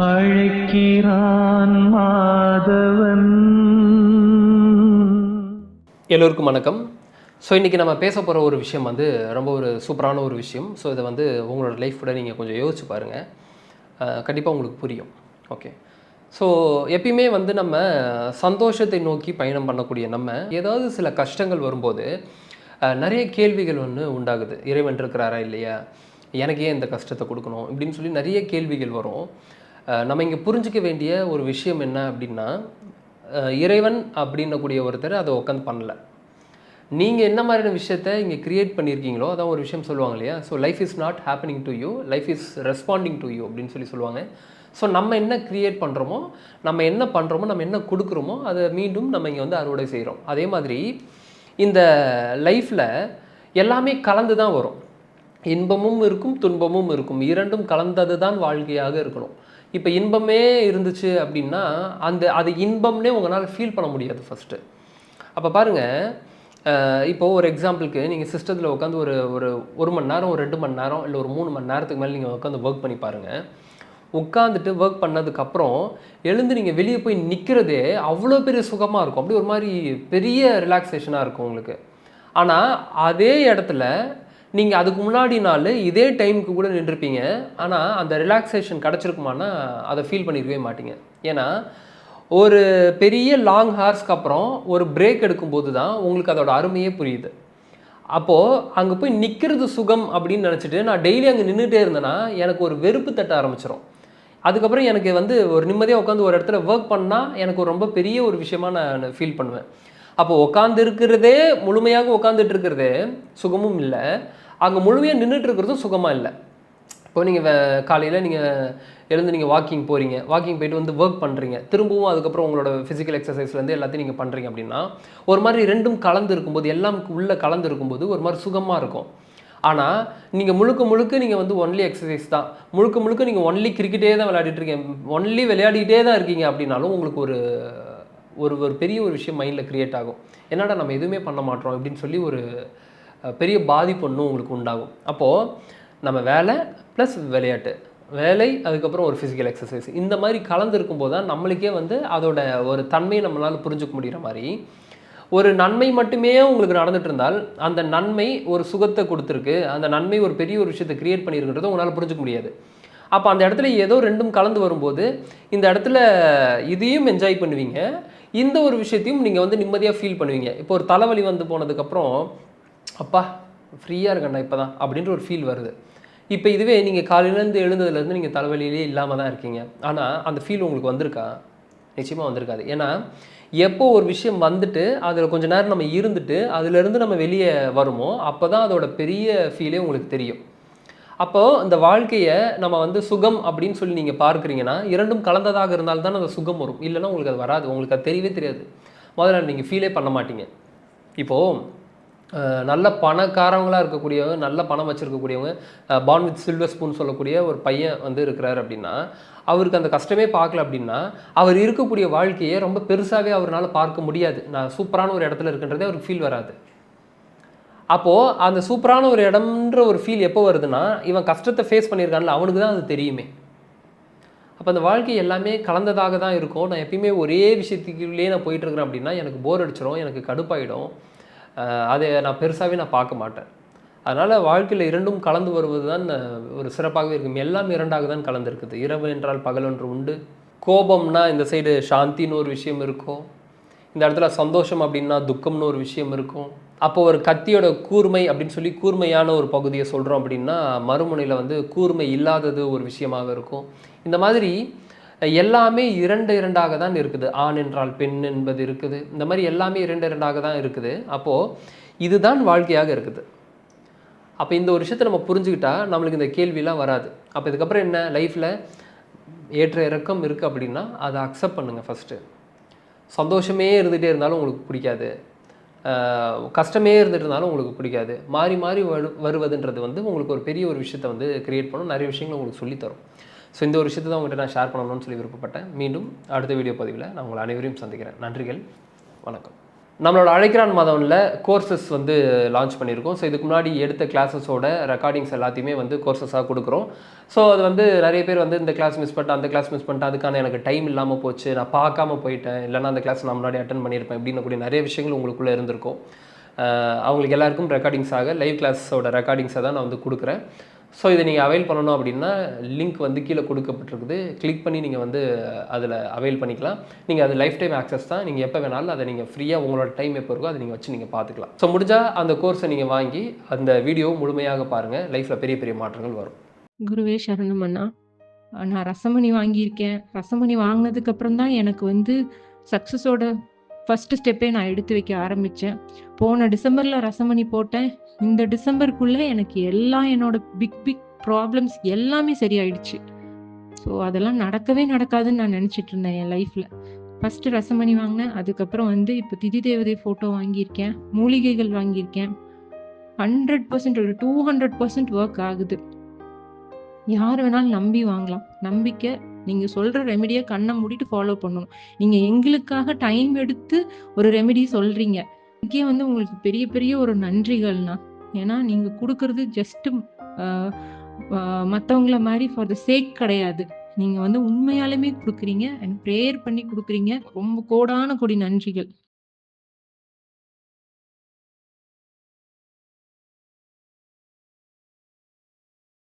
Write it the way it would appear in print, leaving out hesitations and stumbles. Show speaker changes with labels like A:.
A: அழைக்கிறான் மாதவன்.
B: எல்லோருக்கும் வணக்கம். ஸோ இன்றைக்கி நம்ம பேச போகிற ஒரு விஷயம் வந்து ரொம்ப ஒரு சூப்பரான ஒரு விஷயம். ஸோ இதை வந்து உங்களோட லைஃப்போட நீங்கள் கொஞ்சம் யோசிச்சு பாருங்கள், கண்டிப்பாக உங்களுக்கு புரியும். ஓகே, ஸோ எப்பயுமே வந்து நம்ம சந்தோஷத்தை நோக்கி பயணம் பண்ணக்கூடிய நம்ம ஏதாவது சில கஷ்டங்கள் வரும்போது நிறைய கேள்விகள் ஒன்று உண்டாகுது. இறைவன் இருக்கிறாரா இல்லையா, எனக்கு ஏன் இந்த கஷ்டத்தை கொடுக்கணும் இப்படின்னு சொல்லி நிறைய கேள்விகள் வரும். நம்ம இங்கே புரிஞ்சிக்க வேண்டிய ஒரு விஷயம் என்ன அப்படின்னா, இறைவன் அப்படின்னக்கூடிய ஒருத்தர் அதை உட்காந்து பண்ணல. நீங்கள் என்ன மாதிரியான விஷயத்தை இங்கே க்ரியேட் பண்ணியிருக்கீங்களோ அதான் ஒரு விஷயம் சொல்லுவாங்க இல்லையா. So life is not happening to you, life is responding to you அப்படின்னு சொல்லுவாங்க. ஸோ நம்ம என்ன க்ரியேட் பண்ணுறோமோ, நம்ம என்ன பண்ணுறோமோ, நம்ம என்ன கொடுக்குறோமோ அதை மீண்டும் நம்ம இங்கே வந்து அறுவடை செய்கிறோம். அதே மாதிரி இந்த லைஃப்பில் எல்லாமே கலந்து தான் வரும். இன்பமும் இருக்கும், துன்பமும் இருக்கும். இரண்டும் கலந்தது தான் வாழ்க்கையாக இருக்கணும். இப்போ இன்பமே இருந்துச்சு அப்படின்னா அது இன்பம்னே உங்களால் ஃபீல் பண்ண முடியாது ஃபஸ்ட்டு. அப்போ பாருங்கள், இப்போது ஒரு எக்ஸாம்பிளுக்கு நீங்கள் சிஸ்டத்தில் உட்காந்து ஒரு மணி நேரம், ஒரு 2 மணி நேரம், இல்லை ஒரு 3 மணி நேரத்துக்கு மேலே நீங்கள் உட்காந்து ஒர்க் பண்ணி பாருங்கள். உட்காந்துட்டு ஒர்க் பண்ணதுக்கப்புறம் எழுந்து நீங்கள் வெளியே போய் நிற்கிறதே அவ்வளோ பெரிய சுகமாக இருக்கும். அப்படி ஒரு மாதிரி பெரிய ரிலாக்ஸேஷனாக இருக்கும் உங்களுக்கு. ஆனால் அதே இடத்துல நீங்கள் அதுக்கு முன்னாடி நாள் இதே டைமுக்கு கூட நின்றுருப்பீங்க. ஆனால் அந்த ரிலாக்ஸேஷன் கிடச்சிருக்குமானா அதை ஃபீல் பண்ணியிருக்கவே மாட்டீங்க. ஏன்னா ஒரு பெரிய லாங் ஹார்ஸ்க்கு அப்புறம் ஒரு பிரேக் எடுக்கும்போது தான் உங்களுக்கு அதோட அருமையே புரியுது. அப்போது அங்கே போய் நிற்கிறது சுகம் அப்படின்னு நினச்சிட்டு நான் டெய்லி அங்கே நின்றுட்டே இருந்தேன்னா எனக்கு ஒரு வெறுப்பு தட்ட ஆரம்பிச்சிடும். அதுக்கப்புறம் எனக்கு வந்து ஒரு நிம்மதியாக உட்காந்து ஒரு இடத்துல ஒர்க் பண்ணால் எனக்கு ஒரு ரொம்ப பெரிய ஒரு விஷயமாக நான் ஃபீல் பண்ணுவேன். அப்போது உட்காந்து இருக்கிறதே, முழுமையாக உட்காந்துட்டு இருக்கிறதே சுகமும் இல்லை, அங்கே முழுமையாக நின்றுட்டு இருக்கிறதும் சுகமாக இல்லை. இப்போ நீங்கள் காலையில் நீங்கள் எழுந்து நீங்கள் வாக்கிங் போகிறீங்க, வாக்கிங் போயிட்டு வந்து ஒர்க் பண்ணுறீங்க, திரும்பவும் அதுக்கப்புறம் உங்களோட ஃபிசிக்கல் எக்ஸசைஸ்லேருந்து எல்லாத்தையும் நீங்கள் பண்ணுறீங்க அப்படின்னா ஒரு மாதிரி ரெண்டும் கலந்து இருக்கும்போது, எல்லாம் உள்ளே கலந்து இருக்கும்போது ஒரு மாதிரி சுகமாக இருக்கும். ஆனால் நீங்கள் முழுக்க முழுக்க நீங்கள் வந்து ஒன்லி எக்ஸசைஸ் தான், முழுக்க முழுக்க நீங்கள் ஒன்லி கிரிக்கெட்டே தான் விளையாடிட்டு இருக்கீங்க, ஒன்லி விளையாடிக்கிட்டே தான் இருக்கீங்க அப்படின்னாலும் உங்களுக்கு ஒரு ஒரு பெரிய ஒரு விஷயம் மைண்டில் க்ரியேட் ஆகும். என்னடா நம்ம எதுவுமே பண்ண மாட்டோம் அப்படின்னு சொல்லி ஒரு பெரிய பாதிப்பு ஒன்றும் உங்களுக்கு உண்டாகும். அப்போது நம்ம வேலை ப்ளஸ் விளையாட்டு, வேலை அதுக்கப்புறம் ஒரு ஃபிசிக்கல் எக்ஸசைஸ், இந்த மாதிரி கலந்துருக்கும் போது தான் நம்மளுக்கே வந்து அதோட ஒரு தன்மையை நம்மளால் புரிஞ்சுக்க முடிகிற மாதிரி. ஒரு நன்மை மட்டுமே உங்களுக்கு நடந்துட்டு இருந்தால் அந்த நன்மை ஒரு சுகத்தை கொடுத்துருக்கு, அந்த நன்மை ஒரு பெரிய ஒரு விஷயத்தை க்ரியேட் பண்ணியிருக்கிறத உங்களால் புரிஞ்சுக்க முடியாது. அப்போ அந்த இடத்துல ஏதோ ரெண்டும் கலந்து வரும்போது இந்த இடத்துல இதையும் என்ஜாய் பண்ணுவீங்க, இந்த ஒரு விஷயத்தையும் நீங்கள் வந்து நிம்மதியாக ஃபீல் பண்ணுவீங்க. இப்போ ஒரு தலைவலி வந்து போனதுக்கப்புறம் அப்பா ஃப்ரீயாக இருக்கேன்டா இப்போ தான் அப்படின்ற ஒரு ஃபீல் வருது. இப்போ இதுவே நீங்கள் காலையிலேருந்து எழுந்ததுலேருந்து நீங்கள் தலைவலியிலே இல்லாமல் தான் இருக்கீங்க, ஆனால் அந்த ஃபீல் உங்களுக்கு வந்திருக்கா? நிச்சயமாக வந்திருக்காது. ஏன்னா எப்போ ஒரு விஷயம் வந்துட்டு அதில் கொஞ்சம் நேரம் நம்ம இருந்துட்டு அதிலேருந்து நம்ம வெளியே வருமோ அப்போ தான் அதோட பெரிய ஃபீலே உங்களுக்கு தெரியும். அப்போது இந்த வாழ்க்கையை நம்ம வந்து சுகம் அப்படின்னு சொல்லி நீங்கள் பார்க்குறீங்கன்னா இரண்டும் கலந்ததாக இருந்தால் தான் அந்த சுகம் வரும், இல்லைன்னா உங்களுக்கு அது வராது. உங்களுக்கு அது தெரியவே தெரியாது, முதல்ல நீங்கள் ஃபீலே பண்ண மாட்டீங்க. இப்போது நல்ல பணக்காரவங்களாக இருக்கக்கூடியவங்க, நல்ல பணம் வச்சுருக்கக்கூடியவங்க, பார்ன் வித் சில்வர் ஸ்பூன் சொல்லக்கூடிய ஒரு பையன் வந்து இருக்கிறார் அப்படின்னா அவருக்கு அந்த கஷ்டமே பார்க்கல அப்படின்னா அவர் இருக்கக்கூடிய வாழ்க்கையை ரொம்ப பெருசாகவே அவரால் பார்க்க முடியாது. நான் சூப்பரான ஒரு இடத்துல இருக்குன்றதே அவருக்கு ஃபீல் வராது. அப்போது அந்த சூப்பரான ஒரு இடம்ன்ற ஒரு ஃபீல் எப்போ வருதுன்னா இவன் கஷ்டத்தை ஃபேஸ் பண்ணியிருக்கான்ல அவனுக்கு தான் அது தெரியுமே. அப்போ அந்த வாழ்க்கை எல்லாமே கலந்ததாக தான் இருக்கும். நான் எப்பயுமே ஒரே விஷயத்துக்குள்ளேயே நான் போயிட்டுருக்கிறேன் அப்படின்னா எனக்கு போர் அடிச்சிடும், எனக்கு கடுப்பாயிடும், அதை நான் பெருசாகவே நான் பார்க்க மாட்டேன். அதனால் வாழ்க்கையில் இரண்டும் கலந்து வருவது தான் ஒரு சிறப்பாகவே இருக்கும். எல்லாம் இரண்டாக தான் கலந்துருக்குது. இரவு என்றால் பகல் ஒன்று உண்டு. கோபம்னா இந்த சைடு சாந்தின்னு ஒரு விஷயம் இருக்கும், இந்த இடத்துல சந்தோஷம் அப்படின்னா துக்கம்னு ஒரு விஷயம் இருக்கும். அப்போ ஒரு கத்தியோட கூர்மை அப்படின்னு சொல்லி கூர்மையான ஒரு பகுதியை சொல்கிறோம் அப்படின்னா மறுமுனையில் வந்து கூர்மை இல்லாதது ஒரு விஷயமாக இருக்கும். இந்த மாதிரி எல்லாமே இரண்டாக தான் இருக்குது. ஆண் என்றால் பெண் என்பது இருக்குது. இந்த மாதிரி எல்லாமே இரண்டாக தான் இருக்குது. அப்போது இதுதான் வாழ்க்கையாக இருக்குது. அப்போ இந்த ஒரு விஷயத்தை நம்ம புரிஞ்சுக்கிட்டா நம்மளுக்கு இந்த கேள்வியெலாம் வராது. அப்போ இதுக்கப்புறம் என்ன, லைஃப்பில் ஏற்ற இறக்கம் இருக்குது அப்படின்னா அதை அக்செப்ட் பண்ணுங்கள் ஃபஸ்ட்டு. சந்தோஷமே இருந்துகிட்டே இருந்தாலும் உங்களுக்கு பிடிக்காது, கஷ்டமே இருந்துட்டு இருந்தாலும் உங்களுக்கு பிடிக்காது. மாறி மாறி வருவதுன்றது வந்து உங்களுக்கு ஒரு பெரிய ஒரு விஷயத்தை வந்து க்ரியேட் பண்ணும், நிறைய விஷயங்கள் உங்களுக்கு சொல்லித்தரும். ஸோ இந்த ஒரு விஷயத்தை தான் உங்கள்கிட்ட நான் ஷேர் பண்ணணும்னு சொல்லி விருப்பப்பட்டேன். மீண்டும் அடுத்த வீடியோ பதிவில் நான் உங்களை அனைவரையும் சந்திக்கிறேன். நன்றிகள், வணக்கம். நம்மளோட அழைக்கிறான் மாதவன்ல கோர்சஸ் வந்து லான்ச் பண்ணியிருக்கோம். ஸோ இதுக்கு முன்னாடி எடுத்த கிளாஸஸோட ரெக்கார்டிங்ஸ் எல்லாத்தையுமே வந்து கோர்சஸாக கொடுக்குறோம். ஸோ அது வந்து நிறைய பேர் வந்து இந்த கிளாஸ் மிஸ் பண்ணிட்டேன், அந்த கிளாஸ் மிஸ் பண்ணிட்டேன், அதுக்கான எனக்கு டைம் இல்லாமல் போச்சு, நான் பார்க்காம போயிட்டேன், இல்லைனா அந்த கிளாஸ் நான் முன்னாடி அட்டன் பண்ணியிருப்பேன் இப்படின்னு கூடிய நிறைய விஷயங்கள் உங்களுக்குள்ளே இருந்திருக்கும். அவங்களுக்கு எல்லாருக்கும் ரெக்கார்டிங்ஸாக லைவ் கிளாஸோட ரெக்கார்டிங்ஸை தான் நான் வந்து கொடுக்குறேன். ஸோ இதை நீங்கள் அவைல் பண்ணணும் அப்படின்னா லிங்க் வந்து கீழே கொடுக்கப்பட்டிருக்குது. கிளிக் பண்ணி நீங்கள் வந்து அதில் அவைல் பண்ணிக்கலாம். நீங்கள் அது லைஃப் டைம் ஆக்சஸ் தான். நீங்கள் எப்போ வேணாலும் அதை நீங்கள் ஃப்ரீயாக உங்களோட டைம் எப்போ இருக்கோ அதை நீங்கள் வச்சு நீங்கள் பார்த்துக்கலாம். ஸோ முடிஞ்சால் அந்த கோர்ஸை நீங்கள் வாங்கி அந்த வீடியோ முழுமையாக பாருங்கள். லைஃப்பில் பெரிய பெரிய மாற்றங்கள் வரும்.
C: குருவே சரணம் அண்ணா. நான் ரசமணி வாங்கியிருக்கேன். ரசமணி வாங்கினதுக்கப்புறம் தான் எனக்கு வந்து சக்ஸஸோட ஃபஸ்ட்டு ஸ்டெப்பே நான் எடுத்து வைக்க ஆரம்பித்தேன். போன டிசம்பரில் ரசமணி போட்டேன். இந்த டிசம்பருக்குள்ளே எனக்கு என்னோட பிக் ப்ராப்ளம்ஸ் எல்லாமே சரியாயிடுச்சு. ஸோ அதெல்லாம் நடக்கவே நடக்காதுன்னு நான் நினச்சிட்டு இருந்தேன் என் லைஃப்பில். ஃபஸ்ட்டு ரசமணி வாங்கினேன். அதுக்கப்புறம் வந்து இப்போ திதி தேவதை ஃபோட்டோ வாங்கியிருக்கேன், மூலிகைகள் வாங்கியிருக்கேன். 100% ஒரு 200% ஒர்க் ஆகுது. யார் வேணாலும் நம்பி வாங்கலாம். நம்பிக்கை, நீங்கள் சொல்கிற ரெமெடியை கண்ணை மூடிட்டு ஃபாலோ பண்ணணும். நீங்கள் எங்களுக்காக டைம் எடுத்து ஒரு ரெமெடி சொல்கிறீங்க. இதுக்கே வந்து உங்களுக்கு பெரிய பெரிய ஒரு நன்றிகள்ண்ணா. ஏன்னா நீங்கள் கொடுக்கறது ஜஸ்ட்டு மற்றவங்கள மாதிரி ஃபார் த சேக் கிடையாது. நீங்கள் வந்து உண்மையாலுமே கொடுக்குறீங்க. ப்ரேயர் பண்ணி கொடுக்குறீங்க. ரொம்ப கோடான கோடி நன்றிகள்.